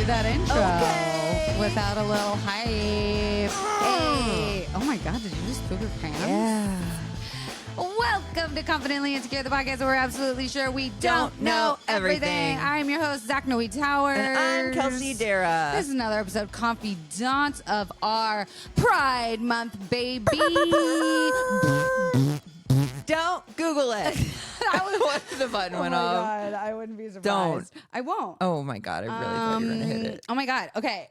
do that intro Okay. without a little hype. Hey. Oh my God, did you just poop your pants? Yeah. Welcome to Confidently Insecure, the podcast where we're absolutely sure we don't know everything. everything. I'm your host, Zach Noe Towers. And I'm Kelsey Darragh. This is another episode, Confidants of our Pride Month, baby. Don't Google it. That was What the button went off. God, I wouldn't be surprised. Don't. I won't. Oh my God, I really thought you were going to hit it. Oh my God. Okay.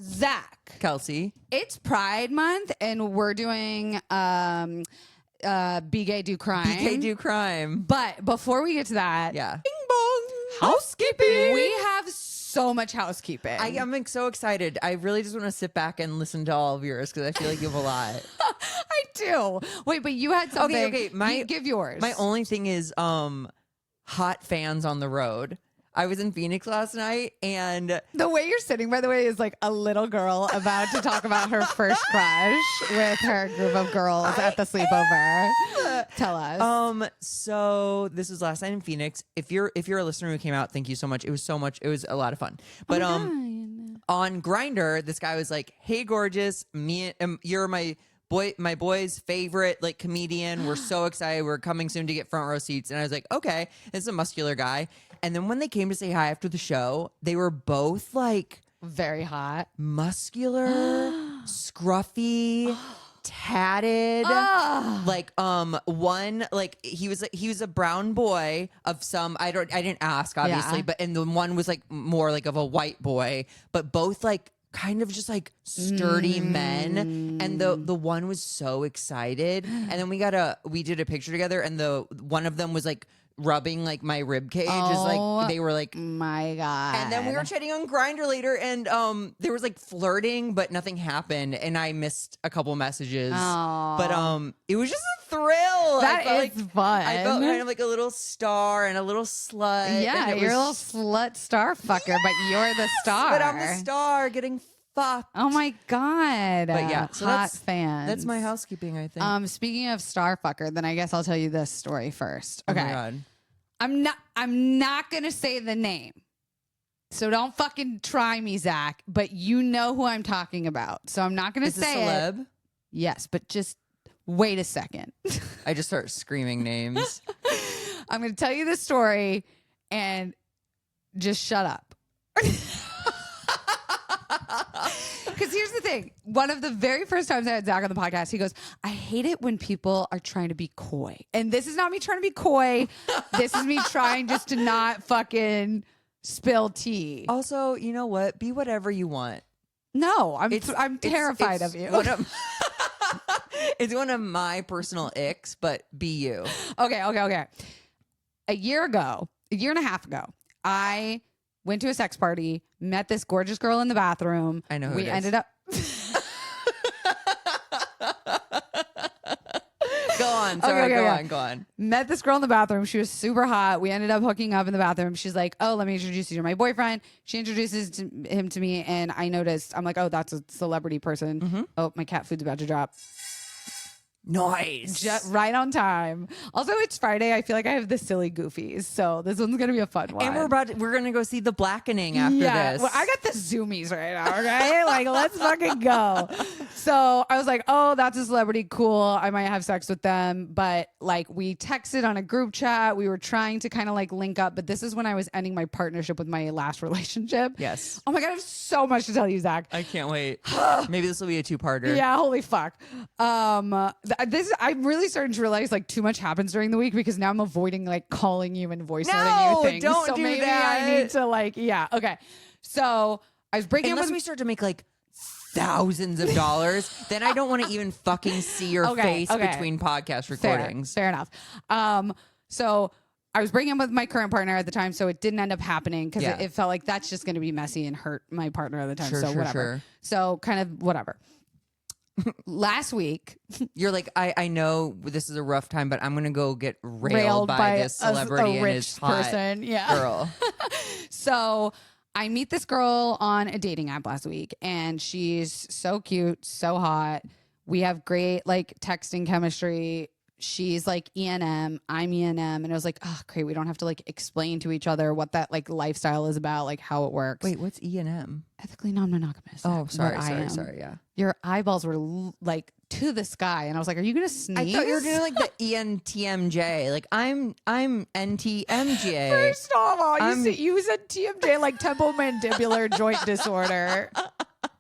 Zach, Kelsey. it's Pride Month and we're doing Be Gay Do Crime. BK do crime. But before we get to that, Yeah. Bing bong. Housekeeping. we have so much housekeeping. I'm like so excited. I really just want to sit back and listen to all of yours because I feel like you have a lot. I do. Wait, but you had something. Okay. Give yours. My only thing is hot fans on the road. I was in Phoenix last night and The way you're sitting, by the way, is like a little girl about to talk about her first crush with her group of girls at the sleepover. Tell us. So this was last night in Phoenix. If you're a listener who came out, thank you so much. It was a lot of fun. But on Grindr, this guy was like, "Hey gorgeous, you're my boy's favorite like comedian. We're so excited. We're coming soon to get front row seats." And I was like, "Okay, this is a muscular guy." And then when they came to say hi after the show, they were both like Very hot. muscular, scruffy, tatted. Like one like he was a brown boy of some I didn't ask obviously, Yeah. but and the one was like more like of a white boy, but both like kind of just like sturdy men, and the one was so excited, and then we did a picture together, and the one of them was like rubbing like my rib cage, is like they were like, My God. and then we were chatting on Grindr later, and there was like flirting, but nothing happened, and I missed a couple messages. But it was just a thrill. That is fun. I felt kind of like a little star and a little slut. Yeah, and it you're a little was, slut star fucker, but you're the star. but I'm the star getting fucked. Oh my God. But yeah, so hot fans. That's my housekeeping, I think. Speaking of star fucker, then I guess I'll tell you this story first. Okay. Oh my God. I'm not gonna say the name. So don't fucking try me, Zach, but you know who I'm talking about. So I'm not gonna Is say a celeb? it. Yes, but just wait a second. I just start screaming names. I'm gonna tell you the story and just shut up. Because here's the thing. One of the very first times I had Zach on the podcast, he goes, "I hate it when people are trying to be coy." And this is not me trying to be coy. This is me trying just to not fucking spill tea. Also, you know what? Be whatever you want. No, I'm terrified of you. It's one of my personal icks, but be you. Okay. A year and a half ago, I went to a sex party, met this gorgeous girl in the bathroom. I know who we it is. ended up. Go on. Sorry, go on. Met this girl in the bathroom. She was super hot. We ended up hooking up in the bathroom. She's like, "Oh, let me introduce you to my boyfriend." She introduces him to me, and I noticed. I'm like, "Oh, that's a celebrity person." Mm-hmm. Oh, my cat food's about to drop. Nice. Just right on time. Also, it's Friday. I feel like I have the silly goofies, so this one's gonna be a fun one. And we're gonna go see The Blackening after this. Well, I got the zoomies right now, okay? Like, let's fucking go. So I was like, "Oh, that's a celebrity. Cool. I might have sex with them." But like, we texted on a group chat. We were trying to kind of like link up, but this is when I was ending my partnership with my last relationship. Yes. Oh my God, I have so much to tell you, Zach. I can't wait. Maybe this will be a two-parter. Yeah, holy fuck. I'm really starting to realize like too much happens during the week because now I'm avoiding like calling you and voice noting you things. Don't so do maybe that. I need to like, yeah, okay. So I was breaking Unless up with we start to make like thousands of dollars, then I don't want to even fucking see your face between podcast recordings. Fair enough. So I was breaking up with my current partner at the time, so it didn't end up happening because it felt like that's just going to be messy and hurt my partner at the time. So whatever. So kind of whatever. Last week, you're like, I know this is a rough time, but I'm gonna go get railed by this celebrity and his hot person. girl. So I meet this girl on a dating app last week, and she's so cute, so hot. We have great like texting chemistry. she's like ENM, I'm ENM, and it was like, oh great, we don't have to like explain to each other what that like lifestyle is about, like how it works. Wait, what's E&M? Ethically non-monogamous. Oh, sorry, What I am. sorry, yeah. Your eyeballs were like to the sky, and I was like, are you gonna sneeze? I thought you were doing like the ENTMJ. Like I'm NTMJ. First of all, you said TMJ like temporomandibular joint disorder.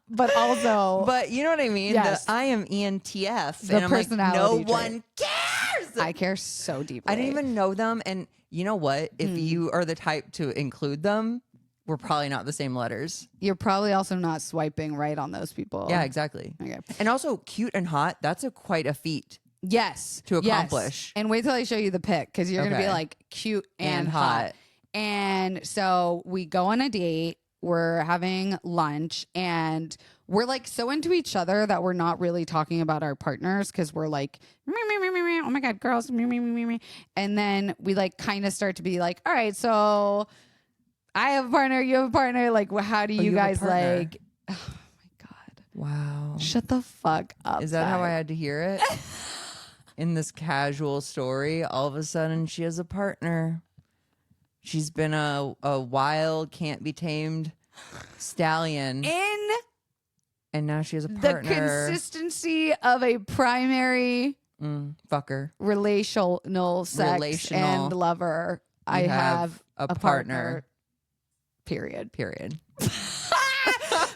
But also, But you know what I mean? Yes. I am ENTF. The and I'm like, no personality trait. one cares. I care so deeply. I didn't even know them. And you know what? If you are the type to include them, we're probably not the same letters. You're probably also not swiping right on those people. Yeah, exactly. Okay. And also cute and hot, that's quite a feat. Yes. To accomplish. Yes. And wait till I show you the pic, because you're going to be Okay. like cute and And hot. hot. And so we go on a date. We're having lunch, and we're like so into each other that we're not really talking about our partners, because we're like, "Meh, meh, meh, meh, meh. Oh my God, girls. Meh, meh, meh, meh, meh." And then we like kind of start to be like, all right, so I have a partner, you have a partner. Like, how do you you have a guys partner. like? Oh my God. Wow. Shut the fuck up. Is that how I Zach. had to hear it? In this casual story, all of a sudden she has a partner. She's been a wild, can't be tamed stallion. In And now she has a the partner. consistency of a primary Fucker. relational sex Relational. and lover, I You have a a partner. Period.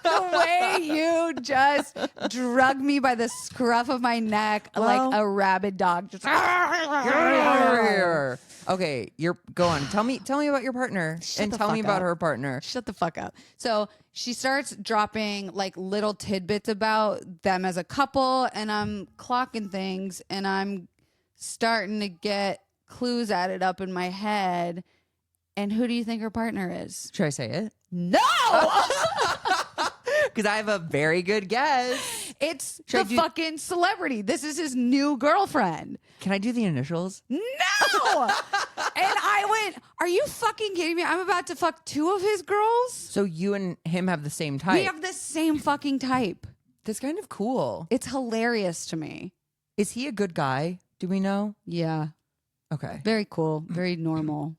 The way you just drug me by the scruff of my neck like a rabid dog. Just Okay, you're go on. Tell me about your partner and the tell me fuck about up. her partner. Shut the fuck up. So she starts dropping like little tidbits about them as a couple, and I'm clocking things, and I'm starting to get clues added up in my head. And who do you think her partner is? Should I say it? No! Because I have a very good guess. It's Should I the do- fucking celebrity. This is his new girlfriend. Can I do the initials? No! And I went, are you fucking kidding me? I'm about to fuck two of his girls? So you and him have the same type. We have the same fucking type. That's kind of cool. It's hilarious to me. Is he a good guy? Do we know? Yeah. Okay. Very cool. Very normal.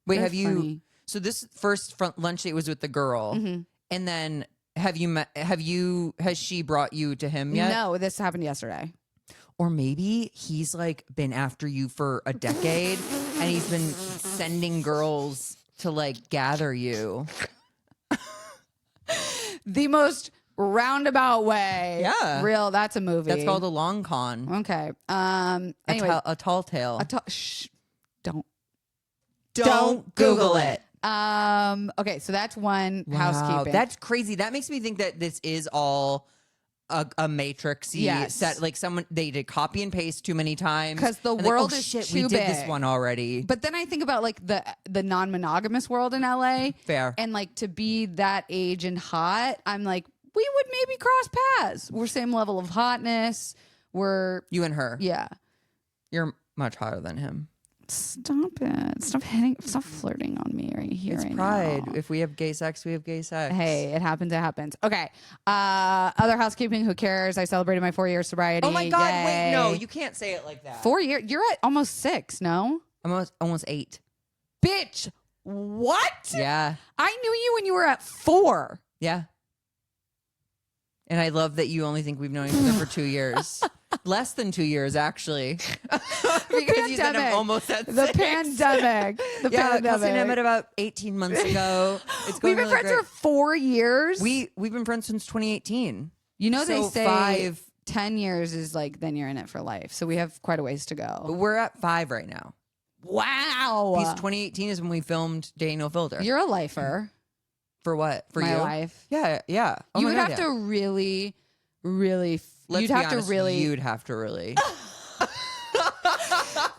Wait, Very have you? funny. So this first front lunch date was with the girl, and then have you met? Has she brought you to him yet? No, this happened yesterday. Or maybe he's like been after you for a decade, and he's been sending girls to like gather you. The most roundabout way. Yeah. Real. That's a movie. That's called a long con. Okay. Anyway. A tall tale. Don't Google it. Okay, so that's one housekeeping. That's crazy. That makes me think that this is all a matrixy Yes. set. Like they did copy and paste too many times 'Cause the And world oh, is shit, too we did this big. one already. But then I think about like the non-monogamous world in LA. Fair. And like to be that age and hot, I'm like, we would maybe cross paths. We're same level of hotness. We're You and her. yeah. You're much hotter than him. Stop it. Stop flirting on me right here. It's right pride. now. If we have gay sex, we have gay sex. Hey, it happens. It happens. Okay. Other housekeeping. Who cares? I celebrated my 4-year sobriety. Oh my God, wait, Yay. no, you can't say it like that. 4 years. You're at almost 6. No, Almost 8. bitch. What? Yeah. I knew you when you were at 4. Yeah. And I love that you only think we've known each other for 2 years. Less than 2 years, actually. Because you said I'm almost at 6. The pandemic. The Yeah, Kelsey and I pandemic. met about 18 months ago. It's going We've been really friends great. for 4 years. We've been friends since 2018. You know, they So say 5. 10 years is like, then you're in it for life. So we have quite a ways to But go. we're at 5 right now. Wow. Because 2018 is when we filmed Dating No Filter. You're a lifer. For what? For My you? life. Yeah, yeah. Oh You my would God, have yeah. to really, really. Let's you'd be have honest, to really. You'd have to really.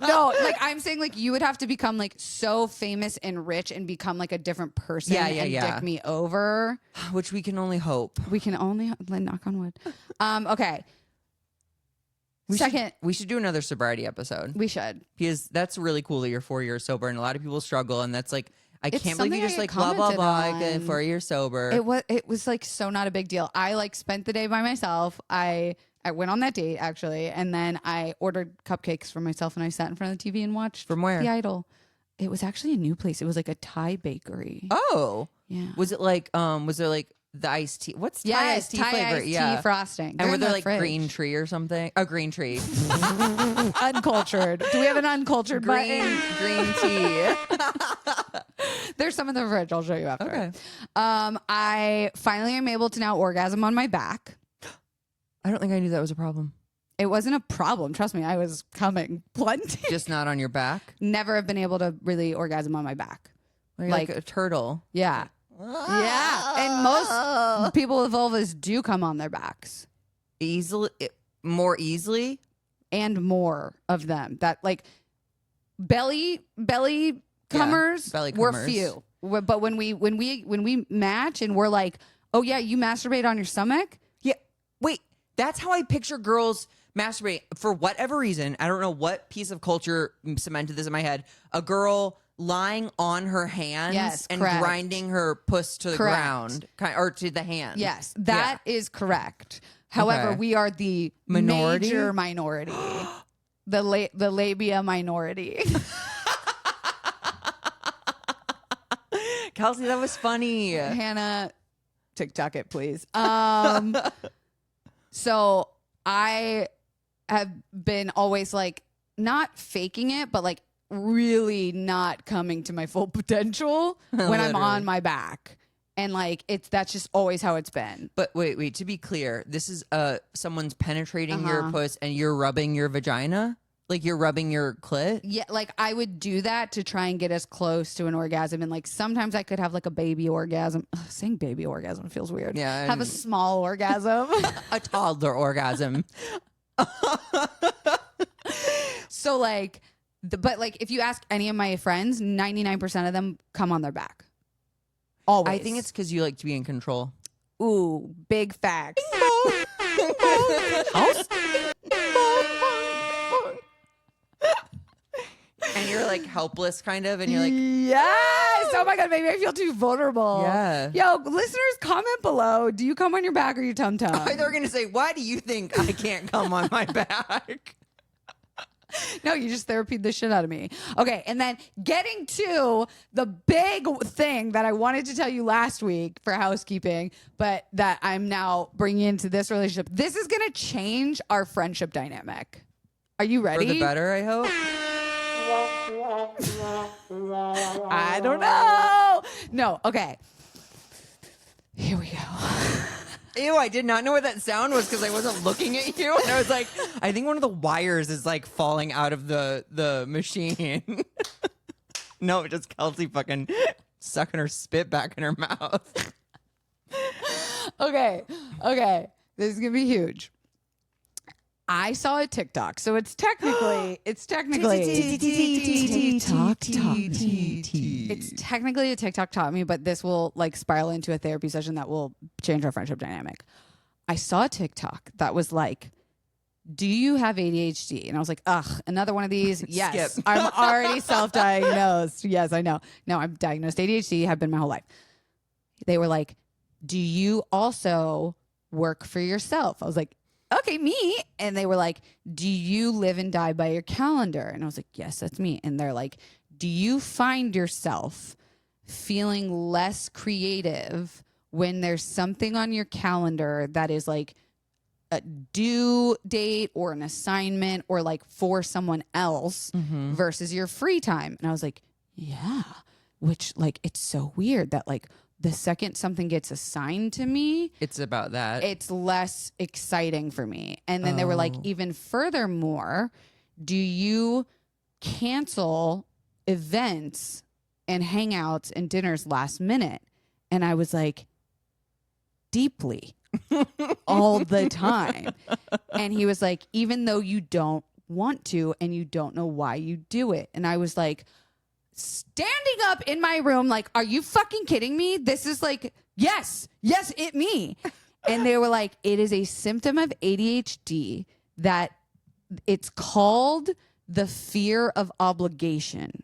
No, like I'm saying, like you would have to become like so famous and rich and become like a different person. Yeah, and yeah. dick me over. Which we can only hope. We can only knock on wood. Okay. We Second, we should do another sobriety episode. we should. Because that's really cool that you're 4 years sober, and a lot of people struggle, and that's like I It's can't believe you something I just get like blah blah blah. commented Like, on. 4 years sober. It was like so not a big deal. I like spent the day by myself. I I went on that date actually, and then I ordered cupcakes for myself, and I sat in front of the TV and watched From where? The Idol. It was actually a new place. It was like a Thai bakery. Oh, Yeah. Was it like was there like the iced tea? What's Thai iced tea Thai flavor? iced tea frosting. And They're were in there the like fridge. green tree or something? A green tree. Uncultured. Do we have an uncultured button? green tea. There's some in the fridge. I'll show you after. Okay. I finally am able to now orgasm on my back. I don't think I knew that was a problem. It wasn't a problem. Trust me, I was coming plenty. Just not on your back? Never have been able to really orgasm on my back. Well, you're like a turtle. Yeah. Yeah. And most people with vulvas do come on their backs. More easily? And more of them. That like belly cummers belly were cummers. few. But when we match and we're like, oh yeah, you masturbate on your stomach? Yeah. Wait, that's how I picture girls masturbate. For whatever reason, I don't know what piece of culture cemented this in my head. A girl lying on her hands Yes, and correct. grinding her puss to the Correct. ground. Or to the hand. Yes, that is correct. However, Okay. we are the Minority? major minority. The labia minority. Kelsey, that was funny. Hannah, TikTok it, please. So I have been always like not faking it, but like really not coming to my full potential when I'm on my back. And like that's just always how it's been. But wait, to be clear, this is someone's penetrating your puss and you're rubbing your vagina? Like you're rubbing your clit? Yeah, like I would do that to try and get as close to an orgasm. And like sometimes I could have like a baby orgasm. Ugh, saying baby orgasm feels weird. Yeah, Have a small orgasm. A toddler orgasm. So like, but like if you ask any of my friends, 99% of them come on their back. Always. I think it's because you like to be in control. Ooh, big facts. And you're like helpless kind of and you're like, Yes. Oh my God, maybe I feel too vulnerable. Yeah. Yo, listeners, comment below. Do you come on your back or your tum tum? they're going to say, why do you think I can't come on my back? No, you just therapied the shit out of me. Okay, and then getting to the big thing that I wanted to tell you last week for housekeeping, but that I'm now bringing into this relationship. This is going to change our friendship dynamic. Are you ready? For the better, I hope. I don't know. No, okay. Here we go. Ew, I did not know what that sound was because I wasn't looking at you. And I was like, I think one of the wires is like falling out of the machine. No, just Kelsey fucking sucking her spit back in her mouth. Okay. This is going to be huge. I saw a TikTok, so it's technically It's technically a TikTok taught me, but this will like spiral into a therapy session that will change our friendship dynamic. I saw a TikTok that was like, do you have ADHD? And I was like, ugh, another one of these. Yes, Skip. I'm already self-diagnosed. Yes, I know. No, I'm diagnosed ADHD, have been my whole life. They were like, do you also work for yourself? I was like, okay, me. And they were like, do you live and die by your calendar? And I was like, yes, that's me. And they're like, do you find yourself feeling less creative when there's something on your calendar that is like a due date or an assignment or like for someone else versus your free time? And I was like, yeah, which like, it's so weird that like the second something gets assigned to me, It's about that. it's less exciting for me. And then they were like, even furthermore, do you cancel events and hangouts and dinners last minute? And I was like, deeply, all the time. And he was like, even though you don't want to and you don't know why you do it. And I was like, standing up in my room like, are you fucking kidding me? This is like, yes, it me. And they were like, it is a symptom of ADHD that it's called the fear of obligation.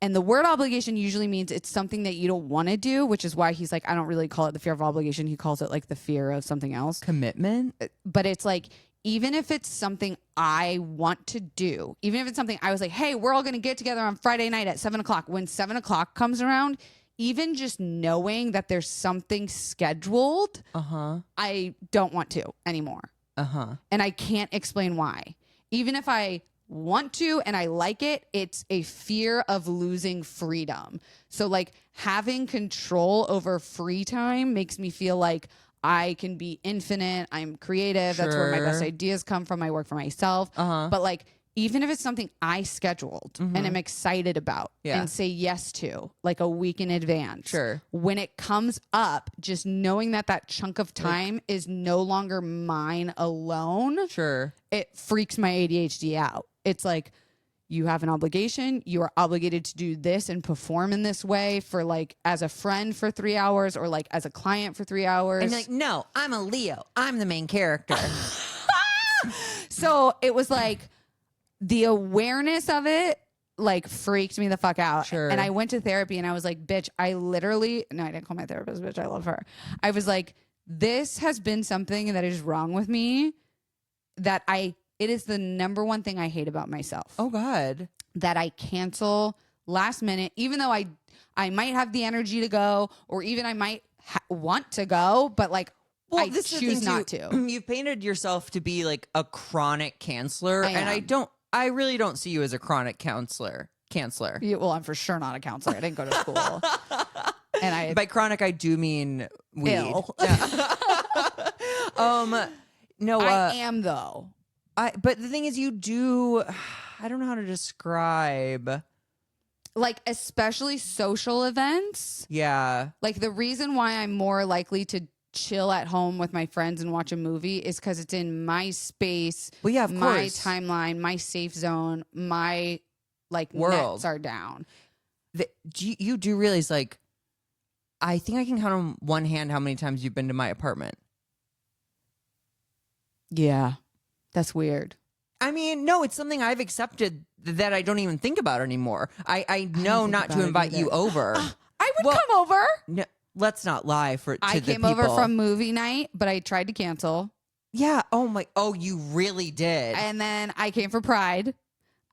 And the word obligation usually means it's something that you don't want to do, which is why he's like, I don't really call it the fear of obligation. He calls it like the fear of something else. Commitment? But it's like, even if it's something I want to do, even if it's something I was like, hey, we're all going to get together on Friday night at 7:00. When 7:00 comes around, even just knowing that there's something scheduled, I don't want to anymore. And I can't explain why. Even if I want to and I like it, it's a fear of losing freedom. So like having control over free time makes me feel like I can be infinite. I'm creative. That's where my best ideas come from. I work for myself. But like, even if it's something I scheduled and I'm excited about and say yes to like a week in advance, when it comes up, just knowing that that chunk of time is no longer mine alone, it freaks my ADHD out. It's like, you have an obligation. You are obligated to do this and perform in this way for like as a friend for 3 hours or like as a client for 3 hours. And you're like, no, I'm a Leo. I'm the main character. So it was like the awareness of it like freaked me the fuck out. And I went to therapy and I was like, bitch, I didn't call my therapist bitch. I love her. I was like, this has been something that is wrong with me that it is the number one thing I hate about myself. Oh God. That I cancel last minute, even though I might have the energy to go, or even I might want to go, but like, I choose not to. You've painted yourself to be like a chronic canceller, and I really don't see you as a chronic canceller. Well, I'm for sure not a counselor. I didn't go to school. And by chronic, I do mean weed. Ill. No, I am though. But the thing is, you do. I don't know how to describe. Like, especially social events. Yeah. Like, the reason why I'm more likely to chill at home with my friends and watch a movie is because it's in my space. Well, yeah, of my course. timeline, my safe zone, my like world nets are down. You do realize, like, I think I can count on one hand how many times you've been to my apartment. Yeah, that's weird. I mean, no, it's something I've accepted that I don't even think about anymore. I know not to invite you over. I would come over. No, let's not lie to the people. I came over from movie night, but I tried to cancel. Yeah. Oh, you really did. And then I came for Pride.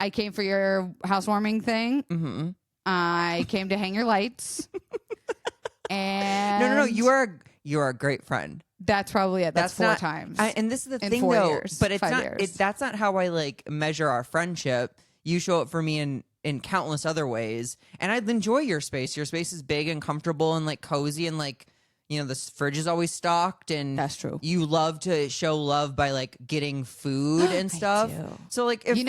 I came for your housewarming thing. Mm-hmm. I came to hang your lights. And no. You are a great friend. That's probably it. That's 4 times. And this is the thing, 4 though. years, But it's 5 not. years. That's not how I like measure our friendship. You show up for me in countless other ways, and I'd enjoy your space. Your space is big and comfortable and like cozy, and like, you know, the fridge is always stocked, and that's true. You love to show love by like getting food and stuff. I do. So like, if Yeah.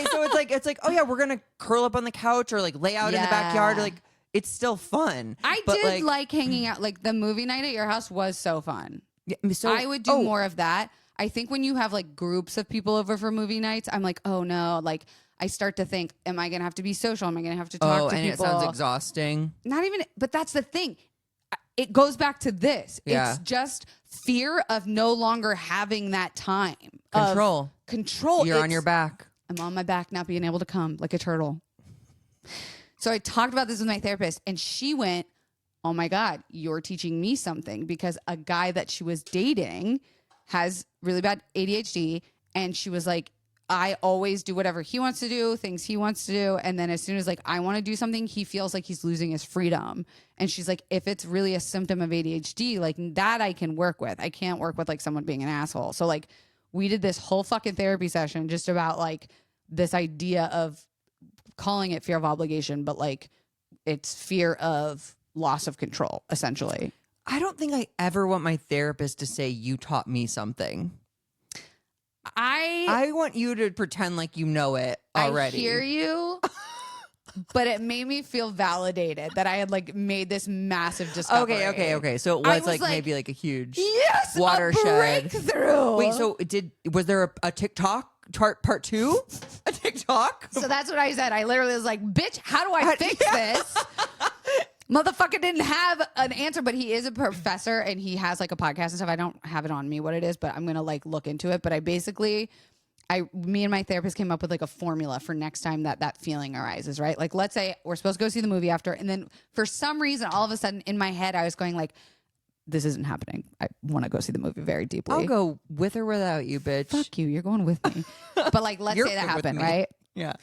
So it's like, oh yeah, we're gonna curl up on the couch or like lay out in the backyard. Or, like, it's still fun. I did like hanging out. Like the movie night at your house was so fun. Yeah, so I would do more of that. I think when you have like groups of people over for movie nights, I'm like, oh no, like I start to think, am I gonna have to be social? Am I gonna have to talk to and people? it sounds exhausting. Not even, but that's the thing. It goes back to this. Yeah. It's just fear of no longer having that time. Control. You're on your back. I'm on my back, not being able to come like a turtle. So I talked about this with my therapist, and she went, oh my God, you're teaching me something, because a guy that she was dating has really bad ADHD. And she was like, I always do whatever he wants to do, things he wants to do. And then as soon as like I want to do something, he feels like he's losing his freedom. And she's like, if it's really a symptom of ADHD, like that I can work with. I can't work with like someone being an asshole. So like we did this whole fucking therapy session just about like this idea of calling it fear of obligation, but like it's fear of loss of control, essentially. I don't think I ever want my therapist to say, you taught me something. I want you to pretend like you know it already. I hear you, but it made me feel validated that I had like made this massive discovery. Okay. So it was like maybe like a huge watershed. A breakthrough. Wait, so was there a TikTok part 2? A TikTok? So that's what I said. I literally was like, bitch, how do I fix this? Motherfucker didn't have an answer, but he is a professor and he has like a podcast and stuff. I don't have it on me what it is, but I'm going to like look into it. But me and my therapist came up with like a formula for next time that feeling arises, right? Like, let's say we're supposed to go see the movie after. And then for some reason, all of a sudden in my head, I was going like, this isn't happening. I want to go see the movie very deeply. I'll go with or without you, bitch. Fuck you. You're going with me. But like, let's You're say that good with happened, me. right? Yeah.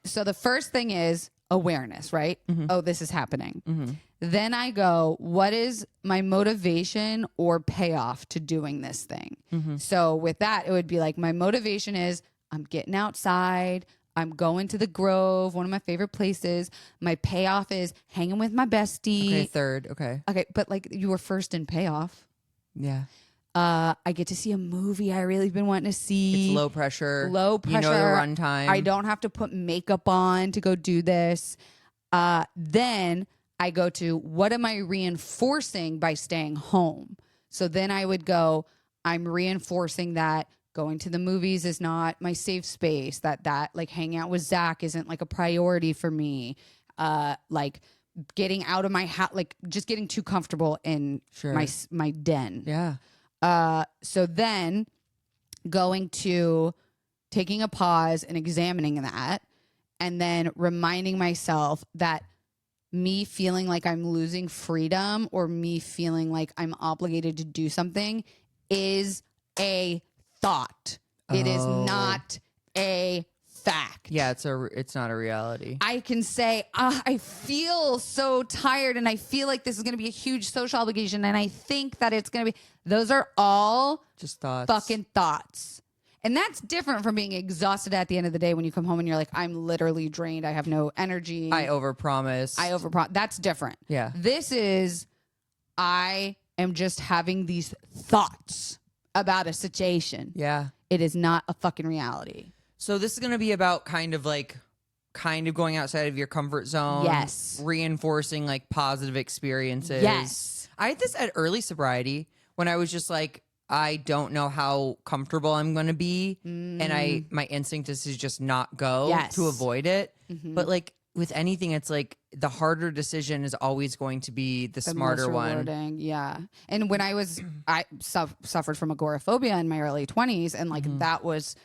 So the first thing is awareness, right? Oh, this is happening. Then I go, what is my motivation or payoff to doing this thing? So with that, it would be like, my motivation is I'm getting outside. I'm going to the Grove, one of my favorite places. My payoff is hanging with my bestie. Okay, third. Okay. Okay, but like you were first in payoff. Yeah. I get to see a movie I really been wanting to see. It's low pressure. Low pressure. You know the runtime. I don't have to put makeup on to go do this. Then I go to, what am I reinforcing by staying home? So then I would go, I'm reinforcing that going to the movies is not my safe space, that like hanging out with Zach isn't like a priority for me. Like getting out of my house, like just getting too comfortable in my den. Yeah. So then going to taking a pause and examining that, and then reminding myself that me feeling like I'm losing freedom or me feeling like I'm obligated to do something is a thought. It is not a fact. Yeah, it's not a reality. I can say, I feel so tired and I feel like this is going to be a huge social obligation and I think that it's going to be, those are all Just thoughts. fucking thoughts. And that's different from being exhausted at the end of the day when you come home and you're like, I'm literally drained. I have no energy. I overpromise. That's different. Yeah. This is, I am just having these thoughts about a situation. Yeah. It is not a fucking reality. So this is going to be about kind of going outside of your comfort zone. Yes. Reinforcing like positive experiences. Yes. I had this at early sobriety when I was just like, I don't know how comfortable I'm going to be. And my instinct is to just not go to avoid it. But like with anything, it's like the harder decision is always going to be the smarter one. Yeah. And when I suffered from agoraphobia in my early 20s, and like that was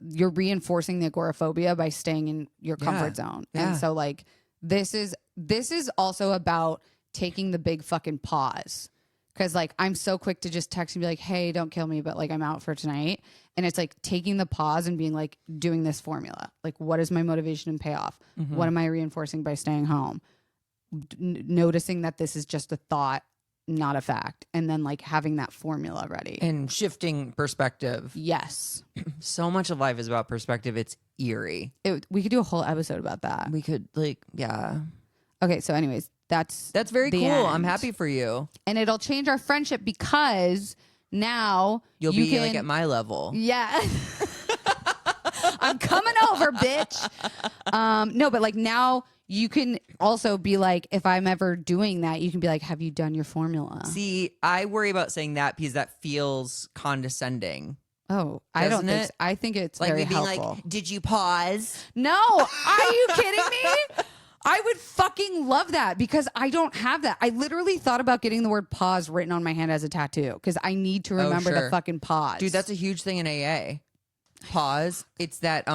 you're reinforcing the agoraphobia by staying in your comfort zone. Yeah. And so like this is also about taking the big fucking pause. Cause like I'm so quick to just text and be like, hey, don't kill me, but like I'm out for tonight. And it's like taking the pause and being like, doing this formula. Like, what is my motivation and payoff? What am I reinforcing by staying home? Noticing that this is just a thought, not a fact. And then like having that formula ready. And shifting perspective. Yes. So much of life is about perspective. It's eerie. We could do a whole episode about that. We could yeah. Okay. So anyways, that's very cool. end. I'm happy for you. And it'll change our friendship because now you be can, like at my level. Yeah. I'm coming over, bitch. No, but like now you can also be like, if I'm ever doing that, you can be like, have you done your formula? See, I worry about saying that because that feels condescending. Oh, I don't think so. I think it's like very me being helpful. like, did you pause? No, are you kidding me? I would fucking love that because I don't have that. I literally thought about getting the word pause written on my hand as a tattoo because I need to remember to fucking pause. Dude, that's a huge thing in AA. Pause. It's that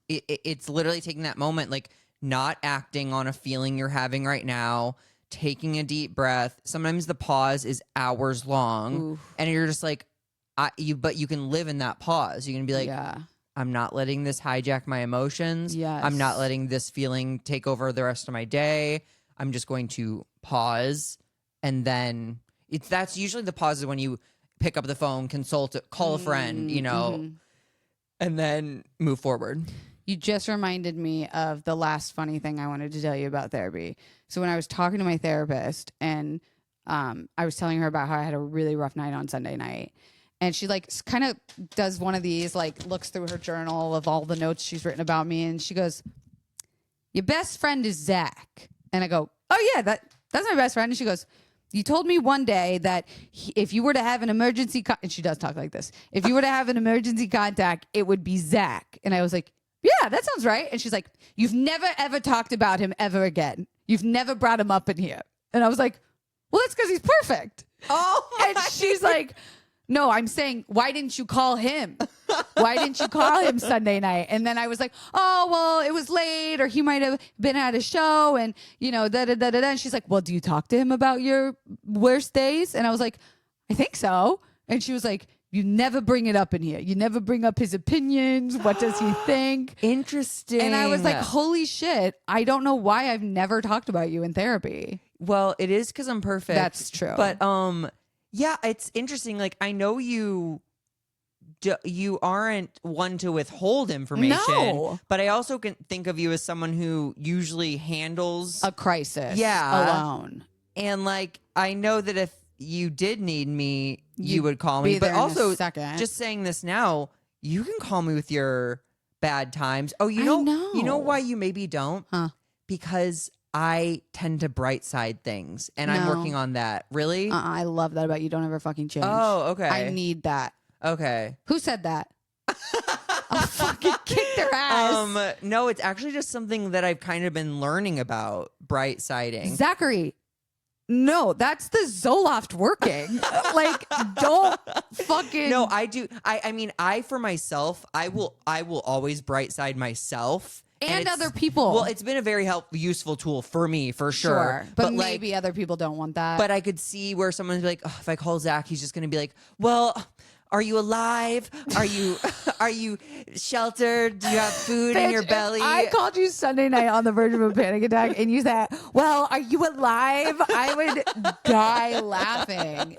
it's literally taking that moment, like not acting on a feeling you're having right now, taking a deep breath. Sometimes the pause is hours long. And you're just like, but you can live in that pause. You can be like, I'm not letting this hijack my emotions. Yes. I'm not letting this feeling take over the rest of my day. I'm just going to pause. And then that's usually the pauses when you pick up the phone, consult it, call a friend, you know, and then move forward. You just reminded me of the last funny thing I wanted to tell you about therapy. So when I was talking to my therapist and I was telling her about how I had a really rough night on Sunday night. And she like kind of does one of these, like looks through her journal of all the notes she's written about me. And she goes, your best friend is Zach. And I go, oh yeah, that's my best friend. And she goes, you told me one day that if you were to have an emergency, and she does talk like this, if you were to have an emergency contact, it would be Zach. And I was like, yeah, that sounds right. And she's like, you've never, ever talked about him ever again. You've never brought him up in here. And I was like, well, that's because he's perfect. Oh, and she's like, no, I'm saying, why didn't you call him? Why didn't you call him Sunday night? And then I was like, oh, well, it was late, or he might have been at a show, and da-da-da-da-da. And she's like, well, do you talk to him about your worst days? And I was like, I think so. And she was like, you never bring it up in here. You never bring up his opinions. What does he think? Interesting. And I was like, holy shit. I don't know why I've never talked about you in therapy. Well, it is because I'm perfect. That's true. But yeah, it's interesting. Like, I know you aren't one to withhold information. No. But I also can think of you as someone who usually handles a crisis alone. And like, I know that if you did need me, you would call me. But also, just saying this now, you can call me with your bad times. Oh, you know why you maybe don't? Huh? Because I tend to bright side things, and I'm working on that. Really? I love that about you. Don't ever fucking change. Oh, okay. I need that. Okay. Who said that? I'll fucking kick their ass. No, it's actually just something that I've kind of been learning about, bright siding. Zachary. No, that's the Zoloft working. Like, don't fucking. No, I do. I mean, for myself, I will always bright side myself. And other people. Well, it's been a very useful tool for me, for sure. But maybe other people don't want that. But I could see where someone's like, oh, if I call Zach, he's just going to be like, well, are you alive? Are you sheltered? Do you have food in your belly? I called you Sunday night on the verge of a panic attack, and you said, well, are you alive? I would die laughing.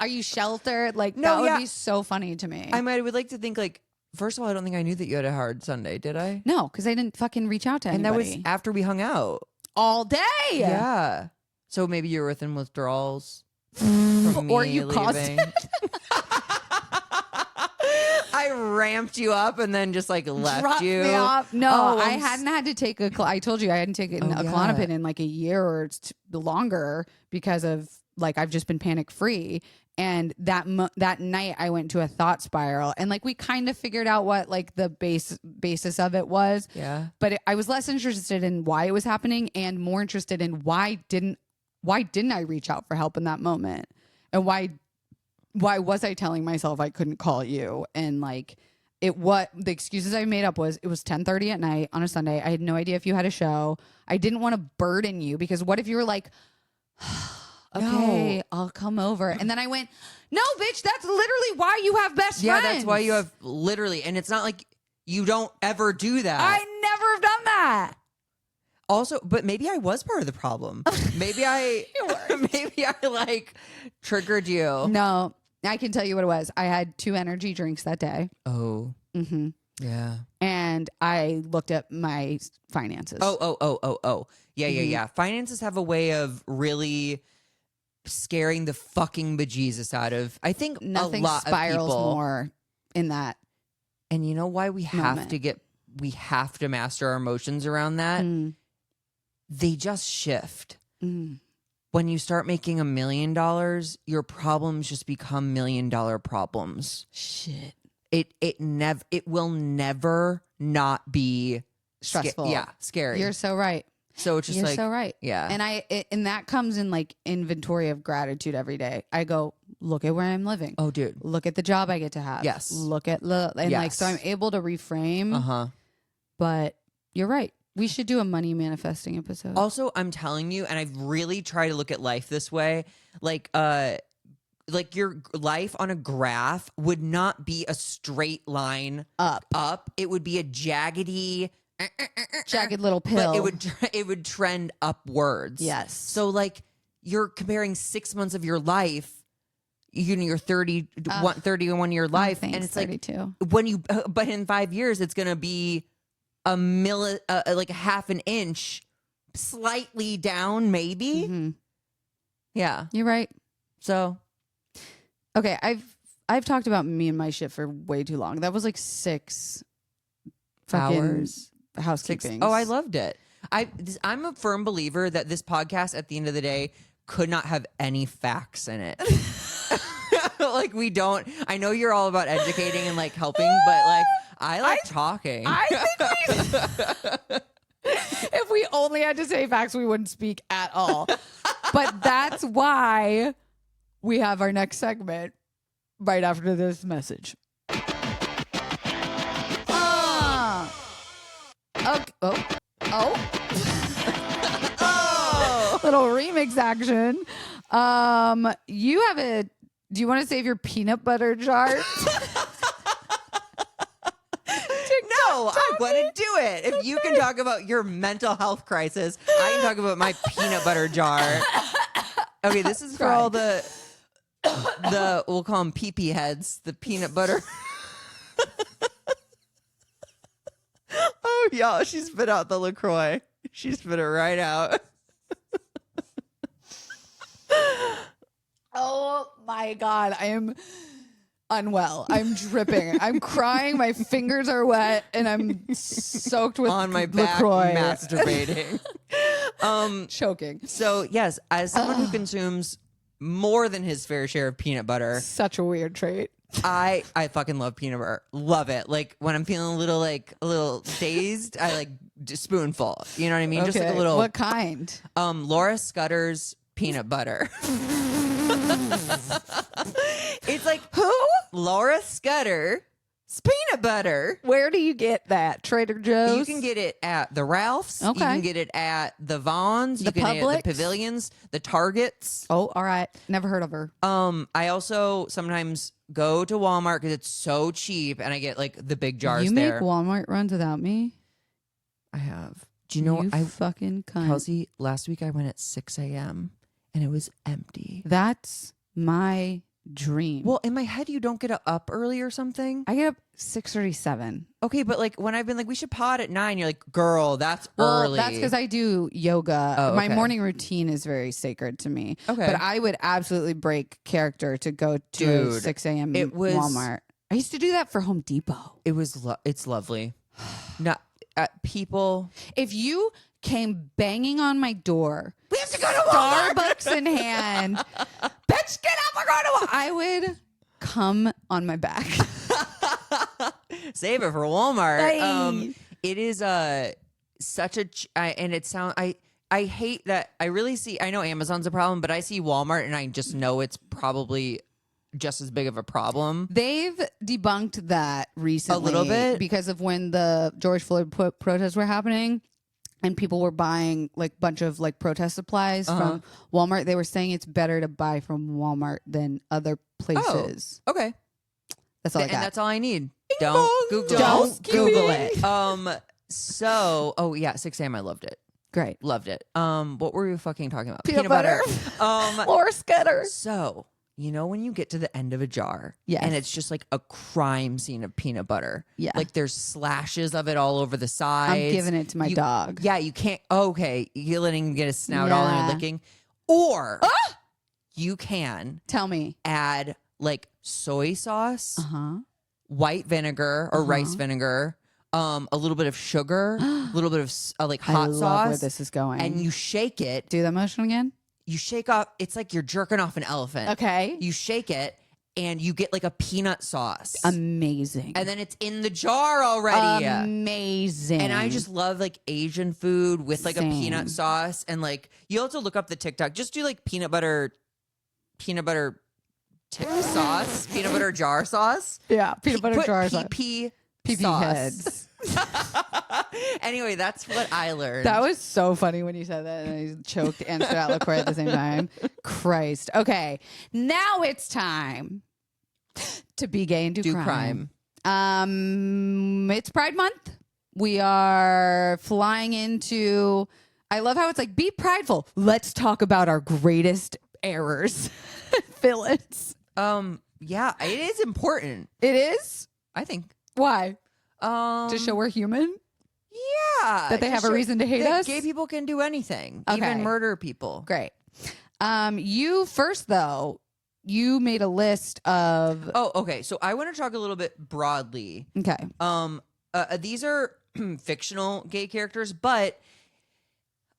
Are you sheltered? Like, that would be so funny to me. I would like to think, like, first of all, I don't think I knew that you had a hard Sunday, did I? No, because I didn't fucking reach out to anybody. And that was after we hung out. All day. Yeah. So maybe you were within withdrawals from me or you caused it. I ramped you up and then just like left Dropped you. Me off. No, I hadn't had to take I told you I hadn't taken a Klonopin in like a year or longer because of like I've just been panic free. And that night I went to a thought spiral, and like we kind of figured out what like the basis of it was. Yeah. But I was less interested in why it was happening and more interested in why didn't I reach out for help in that moment, and why was I telling myself I couldn't call you? And like the excuses I made up was it was 10:30 at night on a Sunday. I had no idea if you had a show. I didn't want to burden you because what if you were like, okay, I'll come over. And then I went, no, bitch, that's literally why you have best friends. Yeah, that's why you have literally. And it's not like you don't ever do that. I never have done that. Also, but maybe I was part of the problem. Maybe I like triggered you. No, I can tell you what it was. I had 2 energy drinks that day. Oh. Mm-hmm. Yeah. And I looked at my finances. Oh. Yeah. Finances have a way of really scaring the fucking bejesus out of, I think, nothing a lot spirals of people. More in that. And you know why we have to master our emotions around that? They just shift. When you start making $1 million, your problems just become $1 million problems. Shit. It will never not be stressful. Scary. You're so right. So it's just You're so right. Yeah. And that comes in like inventory of gratitude every day. I go, look at where I'm living. Oh, dude. Look at the job I get to have. Yes. Look at like so I'm able to reframe. Uh-huh. But you're right. We should do a money manifesting episode. Also, I'm telling you, and I've really tried to look at life this way, like your life on a graph would not be a straight line up. It would be a jagged little pill. But it would trend upwards. Yes. So like you're comparing 6 months of your life, your 31 year life, and it's 32. Like but in 5 years it's gonna be like a half an inch slightly down, maybe. Mm-hmm. Yeah, you're right. So okay, I've talked about me and my shit for way too long. That was like 6 hours housekeeping. Oh, I loved it. I'm a firm believer that this podcast at the end of the day could not have any facts in it. Like we don't. I know you're all about educating and like helping, but like I like talking. I think if we only had to say facts, we wouldn't speak at all. But that's why we have our next segment right after this message. Oh. Little remix action. You have a. Do you want to save your peanut butter jar? No, I want to do it. If you can talk about your mental health crisis, I can talk about my peanut butter jar. Okay, this is for all the we'll call them pee-pee heads, the peanut butter. Oh, y'all, she spit out the LaCroix. She spit it right out. Oh my God. I am unwell. I'm dripping. I'm crying. My fingers are wet and I'm soaked with On my back, LaCroix. masturbating. Choking. So, yes, as someone who consumes more than his fair share of peanut butter, Such a weird trait. I fucking love peanut butter. Love it. Like when I'm feeling a little dazed, I like spoonful. You know what I mean? Just like a little. What kind? Laura Scudder's peanut butter. It's like who? Laura Scudder's peanut butter. Where do you get that? Trader Joe's? You can get it at the Ralphs. Okay. You can get it at the Vons. You The can get it Publix? at the Pavilions, the Targets. Oh, all right. Never heard of her. I also sometimes go to Walmart because it's so cheap, and I get like the big jars You there. make Walmart runs without me? I have. Do you know You what I fucking cunt. Kelsey, last week I went at 6 a.m. and it was empty. That's my dream. Well, in my head, you don't get up early or something. I get up 6:37. Okay, but like when I've been like, we should pod at 9, you're like, girl, that's Well, early. that's because I do yoga. Oh, My okay. morning routine is very sacred to me. Okay. But I would absolutely break character to go to Dude, 6 a.m. it was- Walmart. I used to do that for Home Depot. It was. It's lovely. Not people. If you came banging on my door, We have to go to Walmart. Starbucks in hand, bitch, get up, we're going to Walmart. I would come on my back. Save it for Walmart. Hey. It is such a and it sound I hate that. I really see. I know Amazon's a problem, but I see Walmart and I just know it's probably just as big of a problem. They've debunked that recently. A little bit? Because of when the George Floyd protests were happening and people were buying like bunch of like protest supplies from Walmart. They were saying it's better to buy from Walmart than other places. Okay, That's all I and got. that's all I need. Don't Google. Don't Google it. So, oh yeah, 6 a.m. I loved it. Great. Loved it. What were we fucking talking about? Peanut butter. Or Scudder. So, you know when you get to the end of a jar Yes. and it's just like a crime scene of peanut butter. Yeah. Like there's slashes of it all over the sides. I'm giving it to my dog. Yeah, you can't. Okay, you're letting him get his snout all in Yeah. and licking. Or you can Tell me. add like soy sauce, Uh-huh. white vinegar or rice vinegar, a little bit of sugar, a little bit of like hot I love sauce. where this is going. And you shake it. do that motion again? You shake off. It's like you're jerking off an elephant. Okay. You shake it and you get like a peanut sauce. Amazing. And then it's in the jar already. Amazing. And I just love like Asian food with like Same. a peanut sauce. And like you also look up the TikTok. Just do like peanut butter tip sauce, peanut butter jar sauce. Yeah, peanut butter Put jars. PP PP sauce. heads. Anyway, that's what I learned. That was so funny when you said that and I choked and spit out LaCroix at the same time. Christ. Okay. Now it's time to be gay and do crime. It's Pride Month. We are flying into, I love how it's like, be prideful. Let's talk about our greatest errors. Villains. Yeah, it is important. It is? I think. Why? To To show we're human? yeah, That they have a reason to hate that us? Gay people can do anything, Okay. even murder people. Great. You first, though, you made a list of. Oh, okay. So I want to talk a little bit broadly. Okay. These are fictional gay characters, but